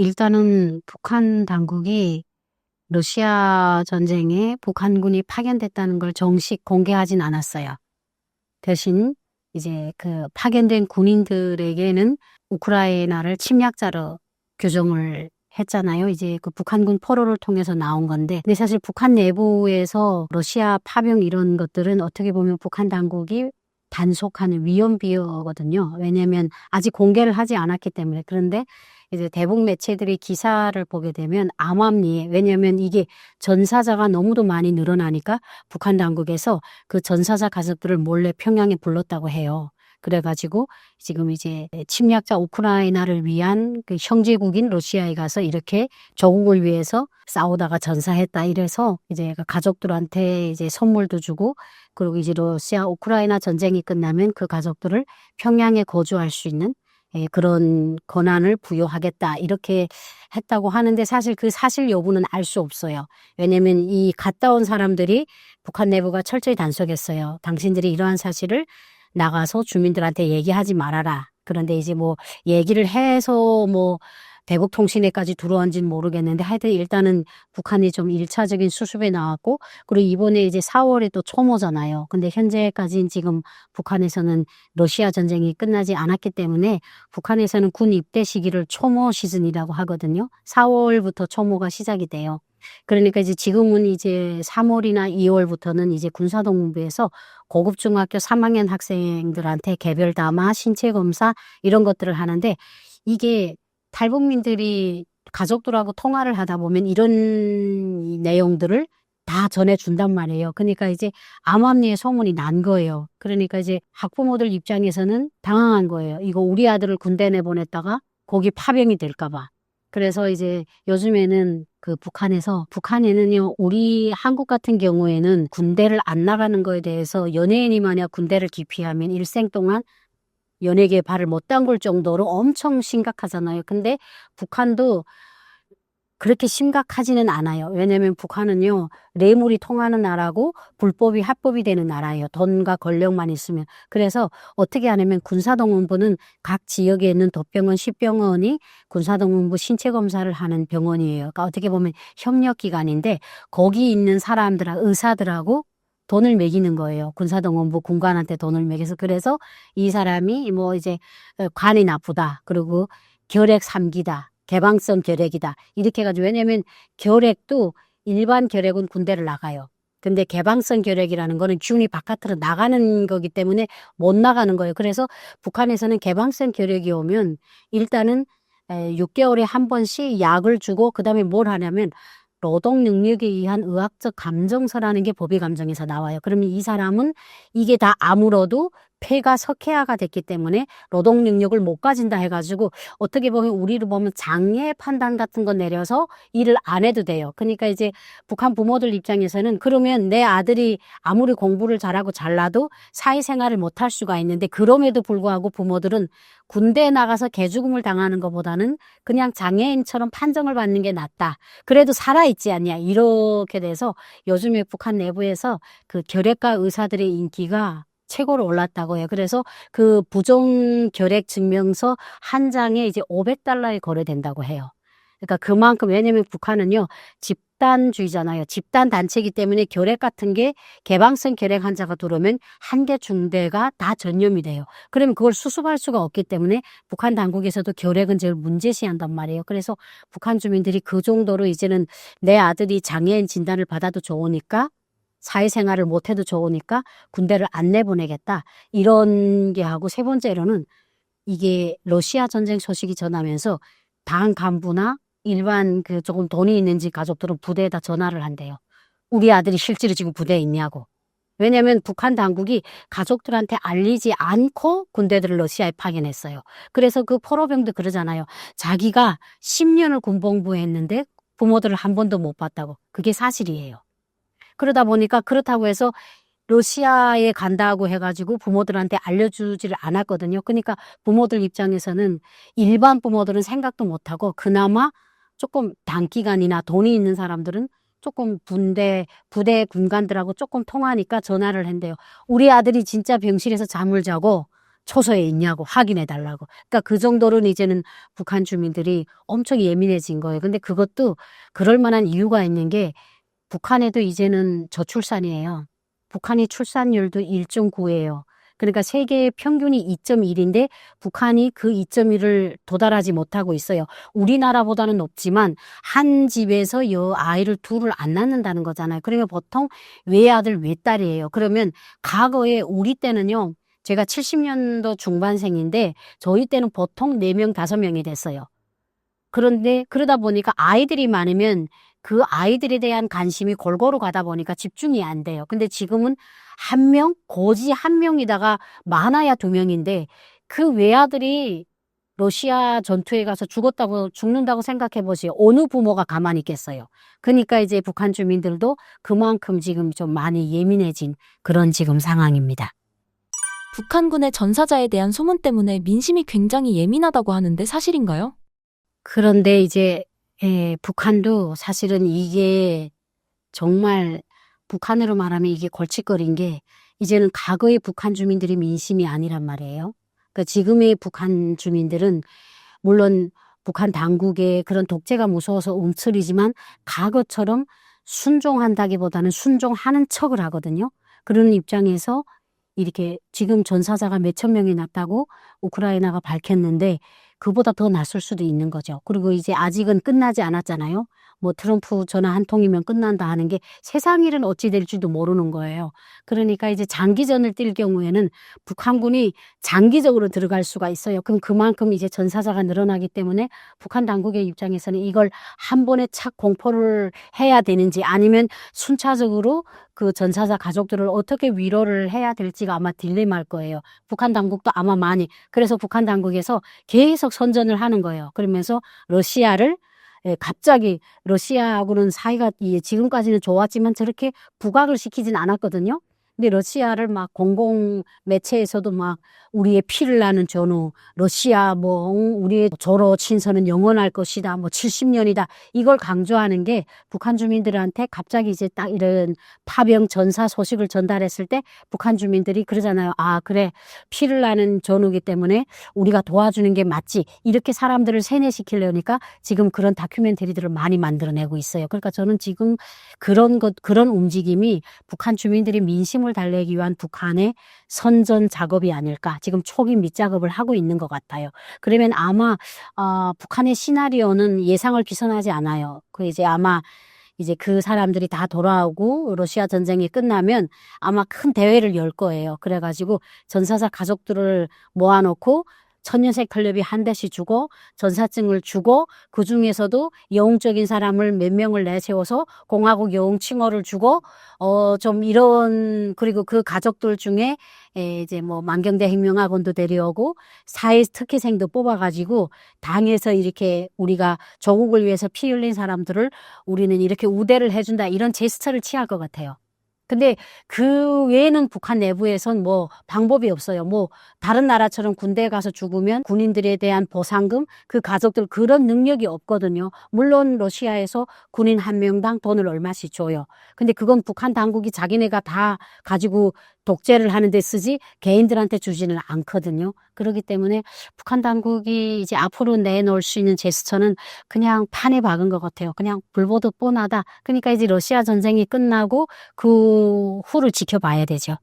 일단은 북한 당국이 러시아 전쟁에 북한군이 파견됐다는 걸 정식 공개하진 않았어요. 대신 이제 그 파견된 군인들에게는 우크라이나를 침략자로 규정을 했잖아요. 이제 그 북한군 포로를 통해서 나온 건데, 근데 사실 북한 내부에서 러시아 파병 이런 것들은 어떻게 보면 북한 당국이 단속하는 위헌비어거든요. 왜냐하면 아직 공개를 하지 않았기 때문에. 그런데 이제 대북 매체들이 기사를 보게 되면 암암리에, 왜냐하면 이게 전사자가 너무도 많이 늘어나니까 북한 당국에서 그 전사자 가족들을 몰래 평양에 불렀다고 해요. 그래가지고 지금 이제 침략자 우크라이나를 위한 그 형제국인 러시아에 가서 이렇게 조국을 위해서 싸우다가 전사했다 이래서 이제 가족들한테 이제 선물도 주고, 그리고 이제 러시아 우크라이나 전쟁이 끝나면 그 가족들을 평양에 거주할 수 있는 그런 권한을 부여하겠다 이렇게 했다고 하는데, 사실 그 사실 여부는 알 수 없어요. 왜냐면 이 갔다 온 사람들이 북한 내부가 철저히 단속했어요. 당신들이 이러한 사실을 나가서 주민들한테 얘기하지 말아라. 그런데 이제 뭐 얘기를 해서 뭐 대국통신에까지 들어온지는 모르겠는데, 하여튼 일단은 북한이 좀 1차적인 수습에 나왔고, 그리고 이번에 이제 4월에 또 초모잖아요. 근데 현재까지는 지금 북한에서는 러시아 전쟁이 끝나지 않았기 때문에 북한에서는 군 입대 시기를 초모 시즌이라고 하거든요. 4월부터 초모가 시작이 돼요. 그러니까 이제 지금은 이제 3월이나 2월부터는 이제 군사동문부에서 고급 중학교 3학년 학생들한테 개별 담화, 신체 검사 이런 것들을 하는데, 이게 탈북민들이 가족들하고 통화를 하다 보면 이런 내용들을 다 전해준단 말이에요. 그러니까 이제 암암리에 소문이 난 거예요. 그러니까 이제 학부모들 입장에서는 당황한 거예요. 이거 우리 아들을 군대 내보냈다가 거기 파병이 될까 봐. 그래서 이제 요즘에는 그 북한에는요, 우리 한국 같은 경우에는 군대를 안 나가는 거에 대해서 연예인이 만약 군대를 기피하면 일생 동안 연예계에 발을 못 담글 정도로 엄청 심각하잖아요. 근데 북한도 그렇게 심각하지는 않아요. 왜냐면 북한은요, 뇌물이 통하는 나라고 불법이 합법이 되는 나라예요. 돈과 권력만 있으면. 그래서 어떻게 하냐면 군사동문부는 각 지역에 있는 도병원, 시병원이 군사동문부 신체검사를 하는 병원이에요. 그러니까 어떻게 보면 협력기관인데, 거기 있는 의사들하고 돈을 매기는 거예요. 군사동문부 군관한테 돈을 매겨서. 그래서 이 사람이 뭐 이제 간이 나쁘다, 그리고 결핵 3기다, 개방성 결핵이다 이렇게 해가지고, 왜냐면 결핵도 일반 결핵은 군대를 나가요. 근데 개방성 결핵이라는 거는 균이 바깥으로 나가는 거기 때문에 못 나가는 거예요. 그래서 북한에서는 개방성 결핵이 오면 일단은 6개월에 한 번씩 약을 주고, 그 다음에 뭘 하냐면 노동 능력에 의한 의학적 감정서라는 게 법의 감정에서 나와요. 그러면 이 사람은 이게 다 아물어도 폐가 석회화가 됐기 때문에 노동 능력을 못 가진다 해가지고, 어떻게 보면 우리로 보면 장애 판단 같은 거 내려서 일을 안 해도 돼요. 그러니까 이제 북한 부모들 입장에서는, 그러면 내 아들이 아무리 공부를 잘하고 잘나도 사회생활을 못 할 수가 있는데, 그럼에도 불구하고 부모들은 군대에 나가서 개죽음을 당하는 것보다는 그냥 장애인처럼 판정을 받는 게 낫다. 그래도 살아있지 않냐. 이렇게 돼서 요즘에 북한 내부에서 그 결핵과 의사들의 인기가 최고로 올랐다고 해요. 그래서 그 부정 결핵 증명서 한 장에 이제 $500에 거래된다고 해요. 그러니까 그만큼, 왜냐면 북한은요, 집단주의잖아요. 집단 단체이기 때문에 결핵 같은 게 개방성 결핵 환자가 들어오면 한 개 중대가 다 전염이 돼요. 그러면 그걸 수습할 수가 없기 때문에 북한 당국에서도 결핵은 제일 문제시한단 말이에요. 그래서 북한 주민들이 그 정도로 이제는 내 아들이 장애인 진단을 받아도 좋으니까, 사회생활을 못해도 좋으니까 군대를 안 내보내겠다 이런 게 하고, 세 번째로는 이게 러시아 전쟁 소식이 전하면서 당 간부나 일반 그 조금 돈이 있는 집 가족들은 부대에다 전화를 한대요. 우리 아들이 실제로 지금 부대에 있냐고. 왜냐하면 북한 당국이 가족들한테 알리지 않고 군대들을 러시아에 파견했어요. 그래서 그 포로병도 그러잖아요. 자기가 10년을 군복무에 했는데 부모들을 한 번도 못 봤다고. 그게 사실이에요. 그러다 보니까 그렇다고 해서 러시아에 간다고 해가지고 부모들한테 알려주지를 않았거든요. 그러니까 부모들 입장에서는, 일반 부모들은 생각도 못하고, 그나마 조금 단기간이나 돈이 있는 사람들은 조금 부대 군관들하고 조금 통하니까 전화를 한대요. 우리 아들이 진짜 병실에서 잠을 자고 초소에 있냐고 확인해 달라고. 그러니까 그 정도로는 이제는 북한 주민들이 엄청 예민해진 거예요. 근데 그것도 그럴 만한 이유가 있는 게 북한에도 이제는 저출산이에요. 북한이 출산율도 1.9예요. 그러니까 세계 평균이 2.1인데 북한이 그 2.1을 도달하지 못하고 있어요. 우리나라보다는 높지만 한 집에서 아이를 둘을 안 낳는다는 거잖아요. 그러면 보통 외아들 외딸이에요. 그러면 과거에 우리 때는요. 제가 70년도 중반생인데 저희 때는 보통 4명, 5명이 됐어요. 그런데 그러다 보니까 아이들이 많으면 그 아이들에 대한 관심이 골고루 가다 보니까 집중이 안 돼요. 근데 지금은 한 명, 고지 한 명이다가 많아야 2명인데 그 외아들이 러시아 전투에 가서 죽는다고 생각해 보세요. 어느 부모가 가만히 있겠어요. 그러니까 이제 북한 주민들도 그만큼 지금 좀 많이 예민해진 그런 지금 상황입니다. 북한군의 전사자에 대한 소문 때문에 민심이 굉장히 예민하다고 하는데 사실인가요? 그런데 이제 북한도 사실은 이게 정말 북한으로 말하면 이게 골칫거리인 게 이제는 과거의 북한 주민들의 민심이 아니란 말이에요. 그러니까 지금의 북한 주민들은 물론 북한 당국의 그런 독재가 무서워서 움츠리지만 과거처럼 순종한다기보다는 순종하는 척을 하거든요. 그런 입장에서 이렇게 지금 전사자가 몇천 명이 났다고 우크라이나가 밝혔는데 그보다 더 났을 수도 있는 거죠. 그리고 이제 아직은 끝나지 않았잖아요. 뭐 트럼프 전화 한 통이면 끝난다 하는 게 세상 일은 어찌 될지도 모르는 거예요. 그러니까 이제 장기전을 뛸 경우에는 북한군이 장기적으로 들어갈 수가 있어요. 그럼 그만큼 이제 전사자가 늘어나기 때문에 북한 당국의 입장에서는 이걸 한 번에 착 공포를 해야 되는지 아니면 순차적으로 그 전사자 가족들을 어떻게 위로를 해야 될지가 아마 딜레마일 거예요. 북한 당국도 아마 많이. 그래서 북한 당국에서 계속 선전을 하는 거예요. 그러면서 러시아를 갑자기 러시아하고는 사이가 지금까지는 좋았지만 저렇게 부각을 시키진 않았거든요. 근데 러시아를 막 공공 매체에서도 막 우리의 피를 나는 전후, 러시아 뭐 우리의 조로 친서는 영원할 것이다, 뭐 70년이다 이걸 강조하는 게 북한 주민들한테 갑자기 이제 딱 이런 파병 전사 소식을 전달했을 때 북한 주민들이 그러잖아요. 아 그래 피를 나는 전후기 때문에 우리가 도와주는 게 맞지 이렇게 사람들을 세뇌시키려니까 지금 그런 다큐멘터리들을 많이 만들어내고 있어요. 그러니까 저는 지금 그런 움직임이 북한 주민들이 민심을 달래기 위한 북한의 선전 작업이 아닐까. 지금 초기 밑작업을 하고 있는 것 같아요. 그러면 아마 북한의 시나리오는 예상을 벗어나지 않아요. 그 이제 아마 이제 그 사람들이 다 돌아오고 러시아 전쟁이 끝나면 아마 큰 대회를 열 거예요. 그래가지고 전사자 가족들을 모아놓고 천년색 클럽이 한 대씩 주고 전사증을 주고 그중에서도 영웅적인 사람을 몇 명을 내세워서 공화국 영웅 칭호를 주고 좀 이런 그리고 그 가족들 중에 이제 뭐 만경대 혁명학원도 데려오고 사회 특혜생도 뽑아가지고 당에서 이렇게 우리가 조국을 위해서 피 흘린 사람들을 우리는 이렇게 우대를 해준다 이런 제스처를 취할 것 같아요. 근데 그 외에는 북한 내부에선 뭐 방법이 없어요. 뭐 다른 나라처럼 군대에 가서 죽으면 군인들에 대한 보상금 그 가족들 그런 능력이 없거든요. 물론 러시아에서 군인 한 명당 돈을 얼마씩 줘요. 근데 그건 북한 당국이 자기네가 다 가지고 독재를 하는데 쓰지 개인들한테 주지는 않거든요. 그렇기 때문에 북한 당국이 이제 앞으로 내놓을 수 있는 제스처는 그냥 판에 박은 것 같아요. 그냥 불보듯 뻔하다. 그러니까 이제 러시아 전쟁이 끝나고 그 후를 지켜봐야 되죠.